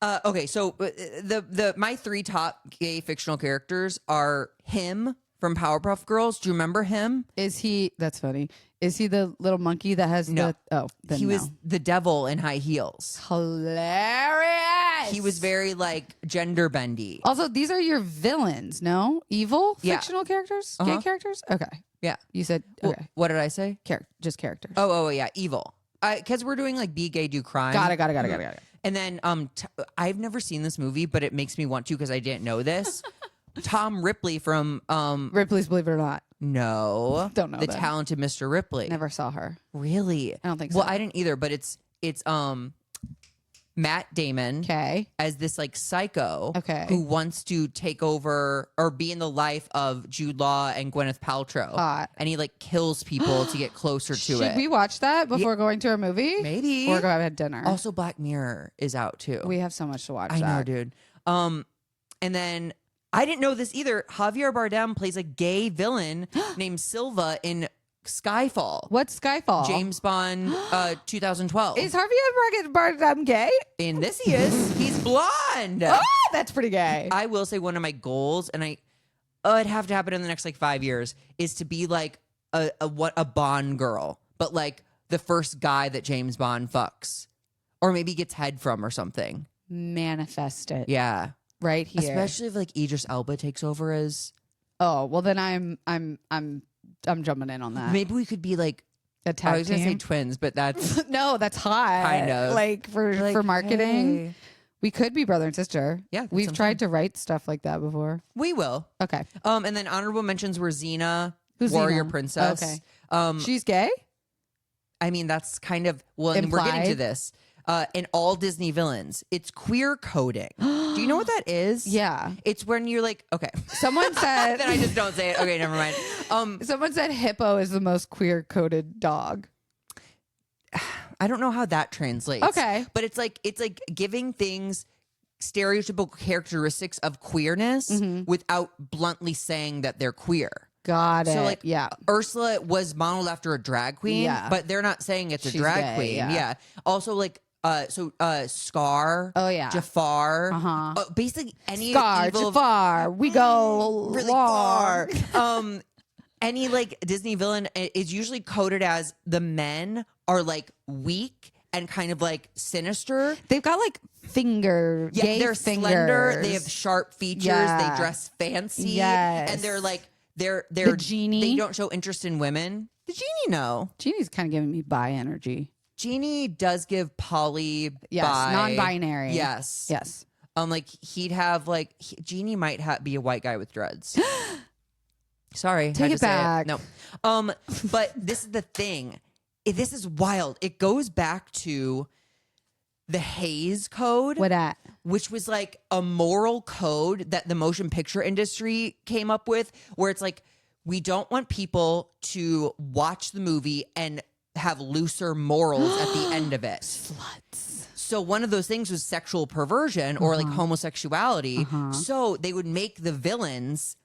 okay. So the my 3 top gay fictional characters are him from Powerpuff Girls. Do you remember him? Is he? That's funny. Is he the little monkey that has No. the? Oh, then He no. was the devil in high heels. hilarious. He was very like gender bendy. Also, these are your villains, no? Evil Yeah. fictional characters, Uh-huh. gay characters. Okay, Yeah. you said Well, okay. what did I say? Just characters. Oh, yeah, evil. because we're doing like be gay, do crime. Got it. And then I've never seen this movie, but it makes me want to because I didn't know this. Tom Ripley from Ripley's Believe It or Not. No, Don't know the that. talented Mr. Ripley. Never saw her. Really? I don't think so. Well, I didn't either, but it's Matt Damon Okay. as this like psycho Okay. who wants to take over or be in the life of Jude Law and Gwyneth Paltrow. Hot. And he like kills people to get closer to it. Should we watch that before going to a movie? Maybe. Or go have dinner. Also, Black Mirror is out too. We have so much to watch. I know, Zach. dude. And then I didn't know this either. Javier Bardem plays a gay villain named Silva in Skyfall. What's Skyfall? James Bond 2012. Is Javier Bardem gay? In this he is. He's blonde. Oh, that's pretty gay. I will say one of my goals, and it'd have to happen in the next like 5 years, is to be like a Bond girl, but like the first guy that James Bond fucks, or maybe gets head from or something. Manifest it. Yeah, Right here. especially if like Idris Elba takes over as. Oh, well then I'm jumping in on that. Maybe we could be like. A tag I was gonna say team? twins, but that's No, that's hot. Kind of. Like for marketing. hey. We could be brother and sister. Yeah, that's We've what I'm tried to write stuff like that before. We will. Okay. And then honorable mentions were Xena, Who's Warrior Xena? Princess. Okay. She's gay? I mean, that's kind of and we're getting to Implied? this. In all Disney villains, it's queer coding. Do you know what that is? Yeah. It's when you're like, okay. Someone said Then I just don't say it. Okay, never mind. someone said hippo is the most queer coded dog. I don't know how that translates. Okay. But it's like giving things stereotypical characteristics of queerness without bluntly saying that they're queer. Got it. So like yeah. Ursula was modeled after a drag queen, Yeah. but they're not saying it's a She's drag gay, queen. yeah. Yeah. Also like Scar. Oh, yeah. Jafar. Uh-huh. Basically any Scar, evil Jafar, we go really long. far. Any like Disney villain is usually coded as the men are like weak and kind of like sinister. They've got like Yeah, gay they're fingers. slender. They have sharp features. Yeah. They dress fancy. Yes. And they're like they're The genie. They don't show interest in women. The genie, no. Genie's kind of giving me bi energy. Genie does give poly. Yes, bi. non-binary. Yes. Yes. Like he'd have like Genie might be a white guy with dreads. Sorry, Take had it to say back. No, but this is the thing. This is wild. It goes back to the Hays Code, What at? which was like a moral code that the motion picture industry came up with, where it's like we don't want people to watch the movie and have looser morals at the end of it. Sluts. So one of those things was sexual perversion or like homosexuality. So they would make the villains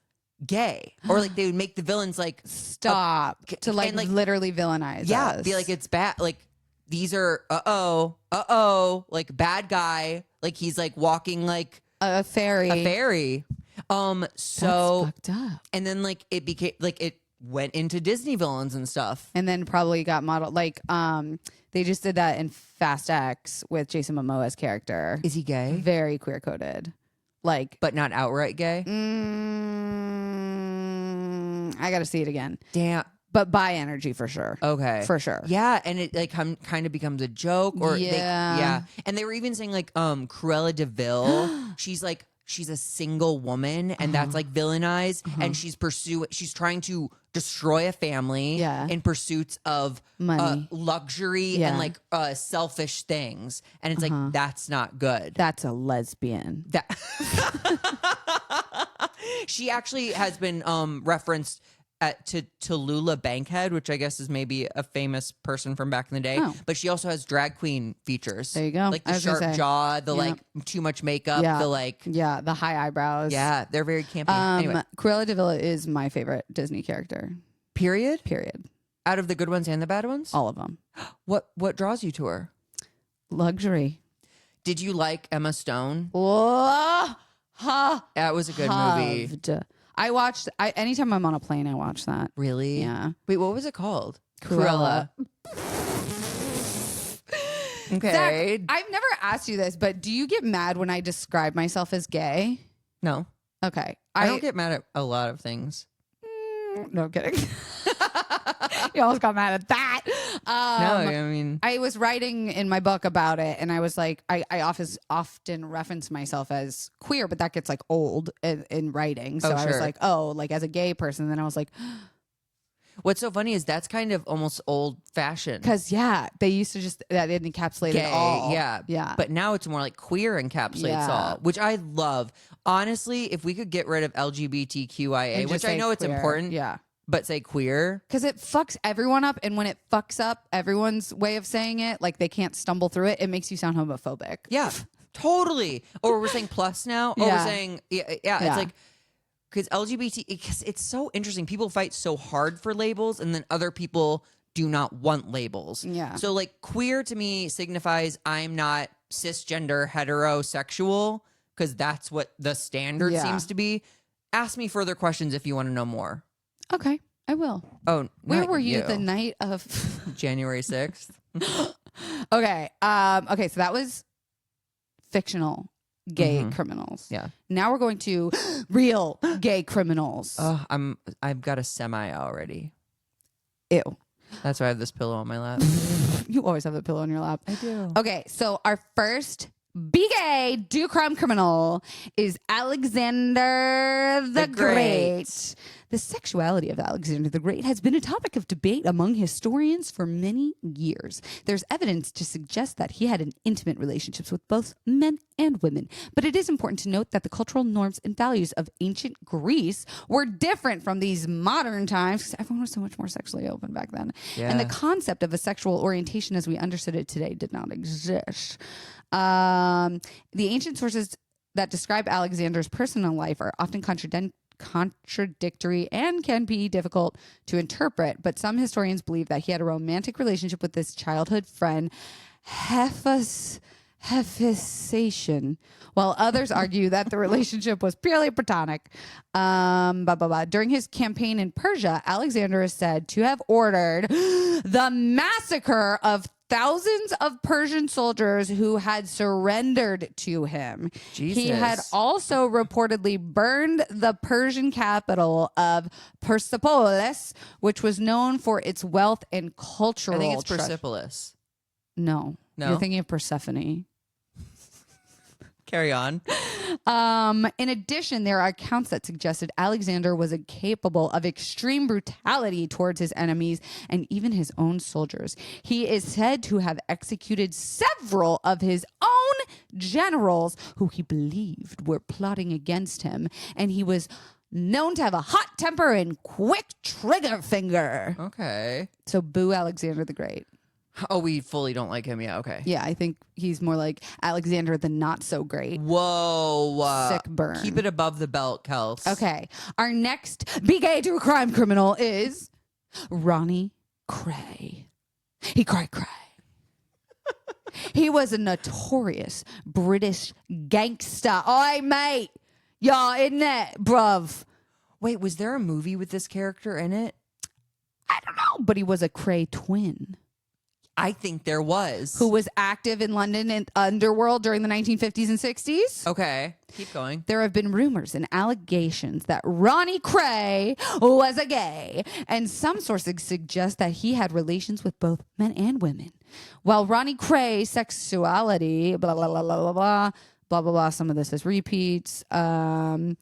gay, or like they would make the villains like Stop. To like, and, like, literally villainize us. be like it's bad. Like these are like bad guy. Like he's like walking like a fairy. a fairy. That's So fucked up. and then like it became like it went into Disney villains and stuff. And then probably got modeled like they just did that in Fast X with Jason Momoa's character. Is he gay? Very queer coded. Like But not outright gay. I got to see it again. Damn. But bi energy for sure. Okay. For sure. Yeah, and it like kind of becomes a joke, or Yeah. and they were even saying like Cruella de Vil, she's a single woman, and that's like villainized, and she's trying to destroy a family, Yeah. in pursuits of Money. luxury Yeah. and like selfish things, and it's like that's not good. That's a lesbian. That she actually has been referenced to Tallulah Bankhead, which I guess is maybe a famous person from back in the day. Oh. But she also has drag queen features. There you go. Like I the was gonna sharp say. jaw, the Yeah. like too much makeup, Yeah. the like Yeah, the high eyebrows. they're very campy. Anyway, Cruella de Vil is my favorite Disney character. period. Period. Out of the good ones and the bad ones, All of them. what draws you to her? Luxury. Did you like Emma Stone? Oh, That was a good movie. I watched. Anytime I'm on a plane, I watch that. Really? Yeah. Wait, what was it called? Cruella. Okay. Zach, I've never asked you this, but do you get mad when I describe myself as gay? No, Okay. I don't get mad at a lot of things. No, I'm kidding. You almost got mad at that. I mean, I was writing in my book about it, and I was like, I often reference myself as queer, but that gets like old in writing. So I was like, oh, like as a gay person. Then I was like, what's so funny is that's kind of almost old fashioned. because they used to just that it encapsulated Gay, all. yeah. But now it's more like queer encapsulates all, which I love. Honestly, if we could get rid of LGBTQIA, which I know it's important, but say queer, because it fucks everyone up, and when it fucks up everyone's way of saying it, like they can't stumble through it, it makes you sound homophobic. Yeah, totally. Or we're saying plus now, or we're saying it's like, because LGBT, because it's so interesting. People fight so hard for labels, and then other people do not want labels. Yeah. So like queer to me signifies I'm not cisgender heterosexual, because that's what the standard seems to be. Ask me further questions if you want to know more. Okay, I will. Oh, where were you the night of January 6th? Okay. Okay, so that was fictional gay criminals. Yeah. Now we're going to real gay criminals. I've got a semi already. Ew. That's why I have this pillow on my lap. You always have a pillow on your lap. I do. Okay, so our first be gay, do crime criminal is Alexander the Great. The sexuality of Alexander the Great has been a topic of debate among historians for many years. There's evidence to suggest that he had an intimate relationships with both men and women. But it is important to note that the cultural norms and values of ancient Greece were different from these modern times, because everyone was so much more sexually open back then. Yeah. And the concept of a sexual orientation as we understood it today did not exist. The ancient sources that describe Alexander's personal life are often contradictory and can be difficult to interpret, but some historians believe that he had a romantic relationship with his childhood friend Hephaestion, while others argue that the relationship was purely platonic. During his campaign in Persia, Alexander is said to have ordered the massacre of thousands of Persian soldiers who had surrendered to him. Jesus. He had also reportedly burned the Persian capital of Persepolis, which was known for its wealth and cultural. I think it's Persepolis. No, you're thinking of Persephone. Carry on. In addition, there are accounts that suggested Alexander was capable of extreme brutality towards his enemies and even his own soldiers. He is said to have executed several of his own generals who he believed were plotting against him, and he was known to have a hot temper and quick trigger finger. Okay. So boo Alexander the Great. Oh, we fully don't like him. Yeah, okay. Yeah, I think he's more like Alexander the Not So Great. Whoa. Sick burn. Keep it above the belt, Kels. Okay. Our next be gay to a crime criminal is Ronnie Cray. He cray. He was a notorious British gangster. Oi, mate. Y'all in it, bruv. Wait, was there a movie with this character in it? I don't know, but he was a Cray twin. I think there was. Who was active in London and underworld during the 1950s and 60s. Okay, keep going. There have been rumors and allegations that Ronnie Cray was a gay, and some sources suggest that he had relations with both men and women. While Ronnie Cray's sexuality, blah, blah, blah, blah, blah, blah, blah, blah, blah, some of this is repeats. Yes,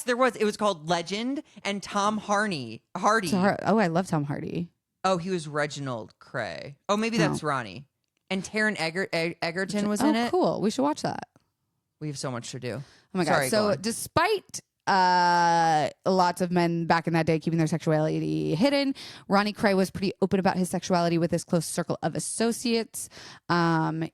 there was. It was called Legend, and Tom Hardy. Oh, I love Tom Hardy. Oh, he was Reginald Cray. Oh, maybe that's Ronnie. And Taron Egerton was in it. Oh, cool. We should watch that. We have so much to do. Oh my Sorry, God. So despite lots of men back in that day keeping their sexuality hidden, Ronnie Cray was pretty open about his sexuality with his close circle of associates.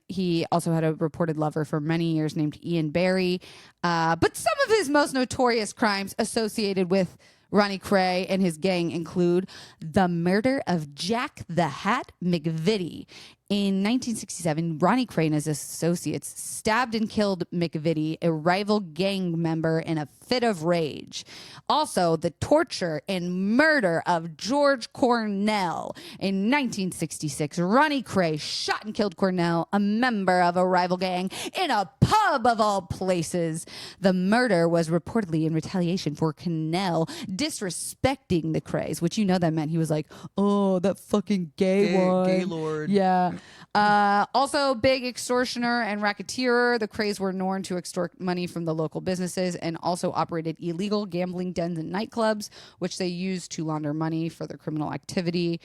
He also had a reported lover for many years named Ian Barry. But some of his most notorious crimes associated with Ronnie Cray and his gang include the murder of Jack the Hat McVitie In 1967, Ronnie Cray and his associates stabbed and killed McVitie, a rival gang member, in a fit of rage. Also, the torture and murder of George Cornell. In 1966, Ronnie Cray shot and killed Cornell, a member of a rival gang, in a pub of all places. The murder was reportedly in retaliation for Cornell disrespecting the Crays, which you know that meant he was like, oh, that fucking gay one. Gaylord. Yeah. Also, big extortioner and racketeer. The Crays were known to extort money from the local businesses and also operated illegal gambling dens and nightclubs, which they used to launder money for their criminal activity.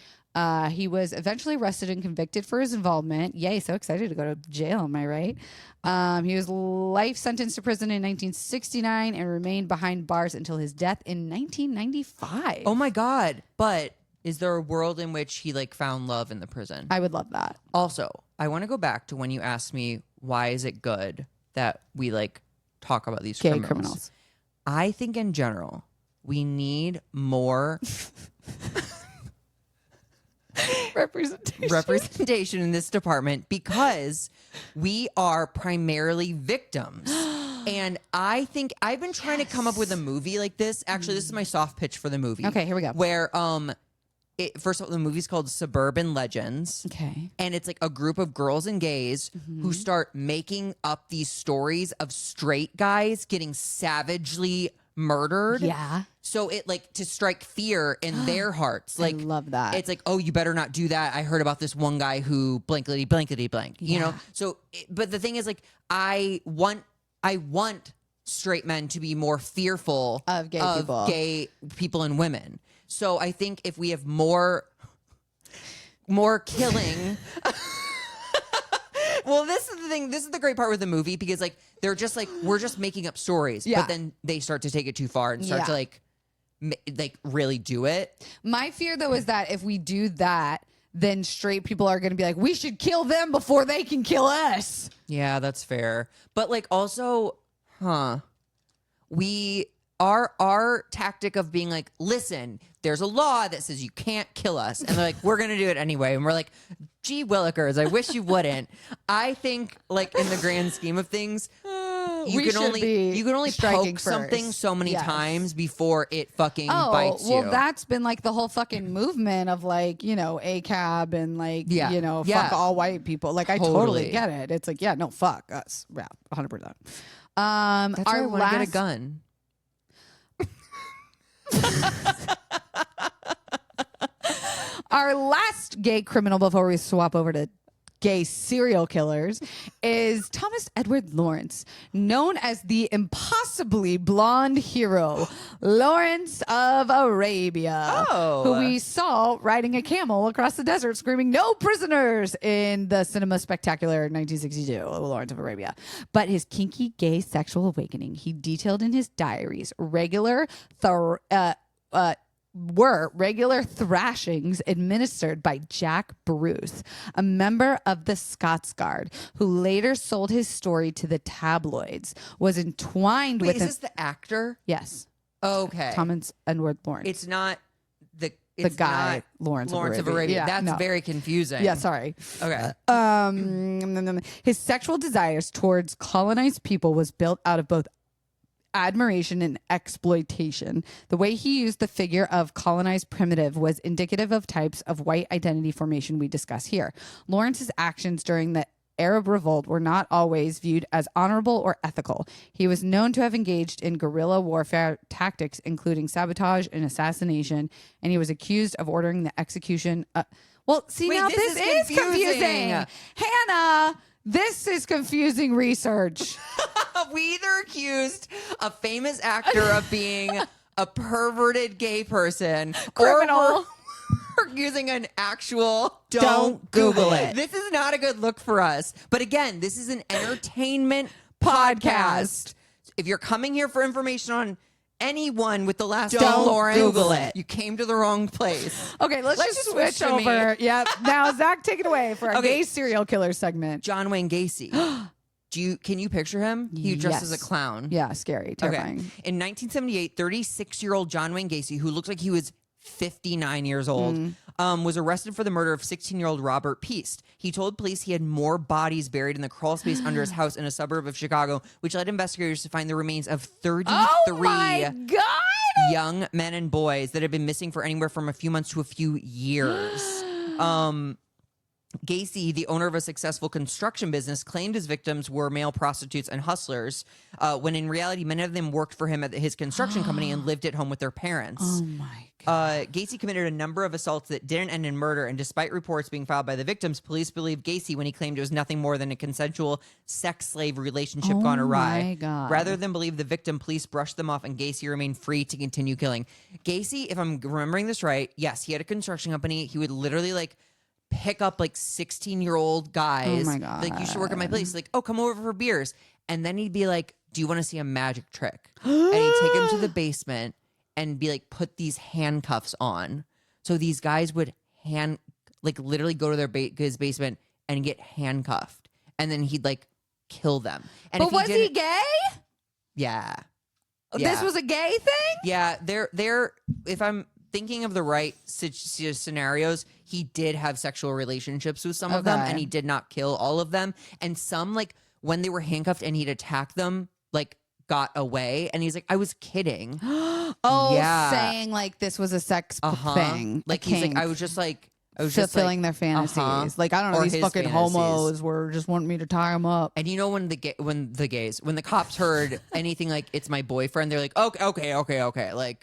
He was eventually arrested and convicted for his involvement. Yay, so excited to go to jail, am I right? He was life sentenced to prison in 1969 and remained behind bars until his death in 1995. Oh my God. But is there a world in which he like found love in the prison? I would love that. Also, I want to go back to when you asked me, why is it good that we like talk about these Gay criminals. I think in general, we need more representation in this department because we are primarily victims. And I think I've been trying to come up with a movie like this. Actually, this is my soft pitch for the movie. Okay, here we go. Where first of all, the movie's called Suburban Legends. Okay. And it's like a group of girls and gays who start making up these stories of straight guys getting savagely murdered. Yeah. So it like to strike fear in their hearts. Like, I love that. It's like, oh, you better not do that. I heard about this one guy who blankety blankety blank, you know? So, but the thing is like, I want straight men to be more fearful of gay people and women. So I think if we have more killing. Well, this is the thing. This is the great part with the movie because like they're just like we're just making up stories, but then they start to take it too far and start to like really do it. My fear though is that if we do that, then straight people are going to be like, we should kill them before they can kill us. Yeah, that's fair. But like also, our tactic of being like, listen, there's a law that says you can't kill us. And they're like, we're going to do it anyway. And we're like, gee willikers, I wish you wouldn't. I think like in the grand scheme of things, you can only poke something so many times before it fucking bites you. Well, that's been like the whole fucking movement of like, you know, ACAB and like, you know, fuck all white people. Like I totally get it. It's like, yeah, no, fuck us. Yeah, 100%. That's why I want to get a gun. Our last gay criminal before we swap over to gay serial killers is Thomas Edward Lawrence, known as the impossibly blonde hero, Lawrence of Arabia, who we saw riding a camel across the desert screaming, "No prisoners!" in the cinema spectacular 1962, Lawrence of Arabia. But his kinky gay sexual awakening, he detailed in his diaries regular thrashings administered by Jack Bruce, a member of the Scots Guard, who later sold his story to the tabloids, was entwined with... Is this the actor? Yes. Okay. Thomas Edward Lawrence. It's not the guy, Lawrence of Arabia. Yeah, that's very confusing. Yeah, sorry. Okay. His sexual desires towards colonized people was built out of both admiration and exploitation. The way he used the figure of colonized primitive was indicative of types of white identity formation we discuss here. Lawrence's actions during the Arab Revolt were not always viewed as honorable or ethical. He was known to have engaged in guerrilla warfare tactics, including sabotage and assassination, and he was accused of ordering the execution. Now this is confusing. Hannah, this is confusing research. We either accused a famous actor of being a perverted gay person, criminal, or we're using an actual don't Google it. This is not a good look for us. But again, this is an entertainment podcast. If you're coming here for information on anyone with the last name Lawrence, Google it. You came to the wrong place. Okay, let's just switch over. Yep. Now, Zach, take it away for our gay serial killer segment. John Wayne Gacy. Can you picture him? He dressed as a clown. Yeah, scary, terrifying. Okay. In 1978, 36-year-old John Wayne Gacy, who looked like he was 59 years old, was arrested for the murder of 16-year-old Robert Peast. He told police he had more bodies buried in the crawl space under his house in a suburb of Chicago, which led investigators to find the remains of 33 Oh my God! young men and boys that had been missing for anywhere from a few months to a few years. Gacy, the owner of a successful construction business, claimed his victims were male prostitutes and hustlers, when in reality, many of them worked for him at his construction company and lived at home with their parents. Oh my God. Gacy committed a number of assaults that didn't end in murder, and despite reports being filed by the victims, police believed Gacy when he claimed it was nothing more than a consensual sex slave relationship gone awry. Oh my God. Rather than believe the victim, police brushed them off and Gacy remained free to continue killing. Gacy, if I'm remembering this right, yes, he had a construction company. He would literally pick up 16-year-old guys. Oh my God. Like, you should work at my place. Like, oh, come over for beers. And then he'd be like, do you want to see a magic trick? And he'd take him to the basement and be like, put these handcuffs on. So these guys would literally go to their his basement and get handcuffed. And then he'd kill them. And But if was he gay? Yeah. This was a gay thing? Yeah, they're if I'm thinking of the right scenarios, he did have sexual relationships with some of them, and he did not kill all of them. And some, when they were handcuffed and he'd attack them, got away. And he's like, I was kidding. Yeah. Saying this was a sex thing. He's like, I was just fulfilling their fantasies. I don't know, Or these his fucking fantasies. homos were just wanting me to tie them up. And you know when the cops heard anything it's my boyfriend, they're like, okay.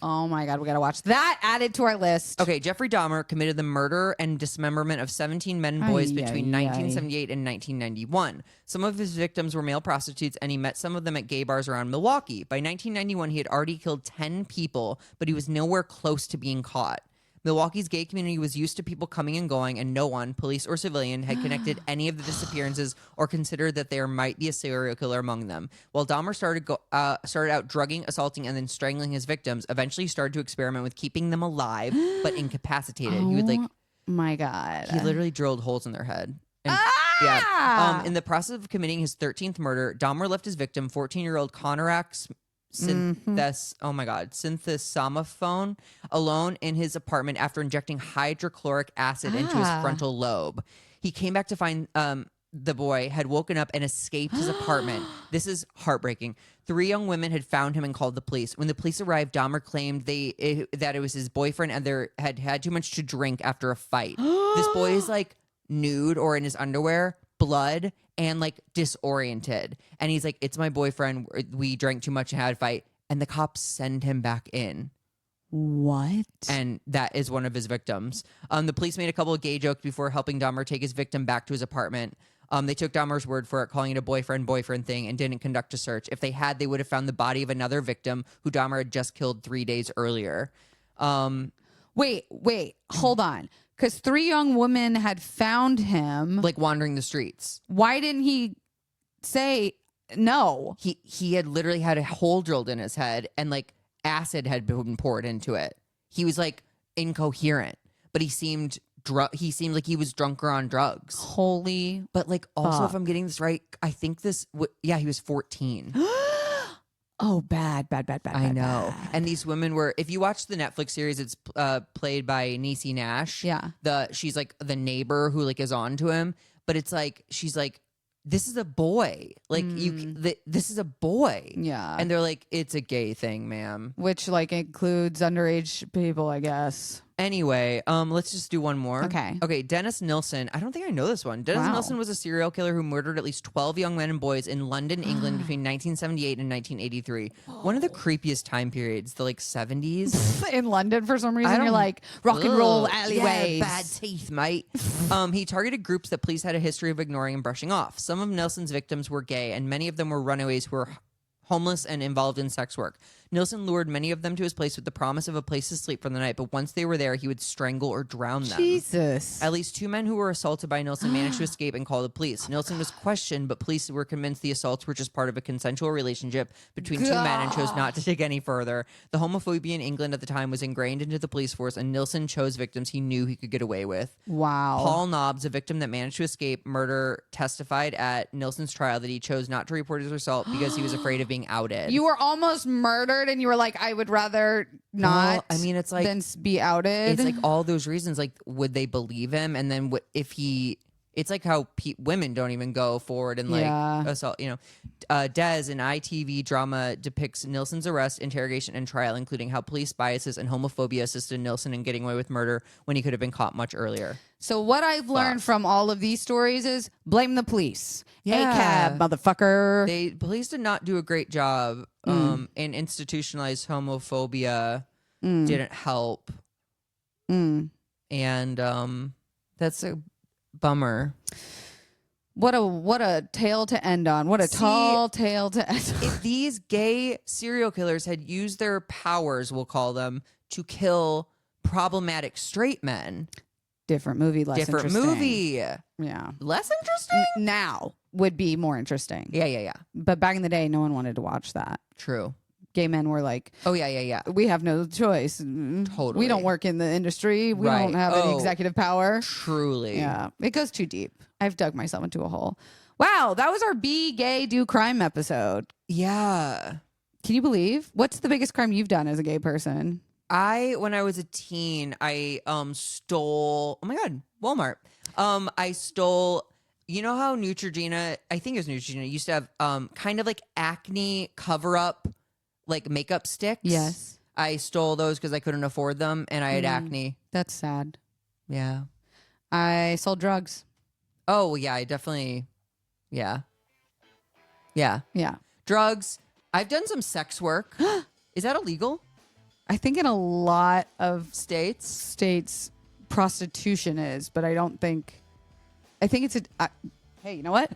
Oh my God, we gotta watch that. Added to our list. Okay, Jeffrey Dahmer committed the murder and dismemberment of 17 men and boys between 1978 and 1991. Some of his victims were male prostitutes, and he met some of them at gay bars around Milwaukee. By 1991, he had already killed 10 people, but he was nowhere close to being caught. Milwaukee's gay community was used to people coming and going, and no one, police or civilian, had connected any of the disappearances or considered that there might be a serial killer among them. While Dahmer started out drugging, assaulting, and then strangling his victims, eventually he started to experiment with keeping them alive but incapacitated. He would my God. He literally drilled holes in their head. And, in the process of committing his 13th murder, Dahmer left his victim, 14-year-old Conorax synthesomophone, alone in his apartment after injecting hydrochloric acid into his frontal lobe. He came back to find the boy had woken up and escaped his apartment. This is heartbreaking. 3 young women had found him and called the police. When the police arrived, Dahmer claimed that it was his boyfriend and they had too much to drink after a fight. This boy is nude or in his underwear, blood, and disoriented. And he's like, it's my boyfriend. We drank too much and had a fight. And the cops send him back in. What? And that is one of his victims. The police made a couple of gay jokes before helping Dahmer take his victim back to his apartment. They took Dahmer's word for it, calling it a boyfriend thing, and didn't conduct a search. If they had, they would have found the body of another victim who Dahmer had just killed 3 days earlier. Wait, hold on. Because 3 young women had found him. Wandering the streets. Why didn't he say no? He had literally had a hole drilled in his head, and acid had been poured into it. He was incoherent, but he seemed like he was drunk or on drugs. Holy. But also, fuck. if I'm getting this right, I think he was 14. Oh, bad. I know. And these women were, if you watch the Netflix series, it's played by Niecy Nash. Yeah. She's the neighbor who is on to him, but it's she's this is a boy. This is a boy. Yeah. And they're it's a gay thing, ma'am. Which includes underage people, I guess. Anyway, let's just do one more. Okay. Dennis Nilsen. I don't think I know this one. Dennis Nilsen was a serial killer who murdered at least 12 young men and boys in London, England between 1978 and 1983. One of the creepiest time periods, the 70s. In London, for some reason, you're rock and roll alleyways. Yeah, bad teeth, mate. He targeted groups that police had a history of ignoring and brushing off. Some of Nilsen's victims were gay, and many of them were runaways who were homeless and involved in sex work. Nilsen lured many of them to his place with the promise of a place to sleep for the night, but once they were there, he would strangle or drown them. Jesus. At least 2 men who were assaulted by Nilsen managed to escape and call the police. Nilsen was questioned, but police were convinced the assaults were just part of a consensual relationship between 2 men and chose not to dig any further. The homophobia in England at the time was ingrained into the police force, and Nilsen chose victims he knew he could get away with. Wow. Paul Nobbs, a victim that managed to escape murder, testified at Nilsen's trial that he chose not to report his assault because he was afraid of being outed. You were almost murdered scared and you were like, I would rather not. Well, I mean, it's like than be outed. It's like all those reasons. Like, would they believe him? And then if he, it's like how women don't even go forward and like assault. You know, Des, an ITV drama, depicts Nilsson's arrest, interrogation, and trial, including how police biases and homophobia assisted Nilsson in getting away with murder when he could have been caught much earlier. So what I've learned from all of these stories is blame the police. Yeah. ACAB, motherfucker. Police did not do a great job. And institutionalized homophobia didn't help. And that's a bummer. What a tale to end on. What a tall tale to end on. If these gay serial killers had used their powers, we'll call them, to kill problematic straight men. Different movie, less interesting. Yeah. Less interesting? Now would be more interesting. Yeah. But back in the day, no one wanted to watch that. True. Gay men were like, oh, yeah. We have no choice. Totally. We don't work in the industry. We don't have any executive power. Truly. Yeah. It goes too deep. I've dug myself into a hole. Wow. That was our Be Gay, Do Crime episode. Yeah. Can you believe? What's the biggest crime you've done as a gay person? When I was a teen, I stole, oh my God, Walmart. I stole, you know how Neutrogena, I think it was Neutrogena, used to have kind of like acne cover-up, like makeup sticks. Yes. I stole those because I couldn't afford them and I had acne. That's sad. Yeah. I sold drugs. Oh, yeah, I definitely, yeah. Yeah. Yeah. Drugs. I've done some sex work. Is that illegal? I think in a lot of states, prostitution is, but I think it's hey, you know what?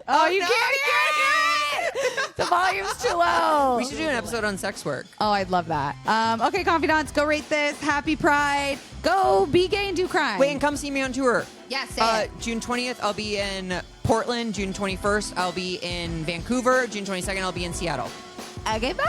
Oh, you can't hear it! The volume's too low. We should do an episode on sex work. Oh, I'd love that. Okay, confidants, go rate this. Happy Pride. Go be gay and do crime. Wait, and come see me on tour. Yes, say it. June 20th, I'll be in Portland. June 21st, I'll be in Vancouver. June 22nd, I'll be in Seattle. Okay, bye.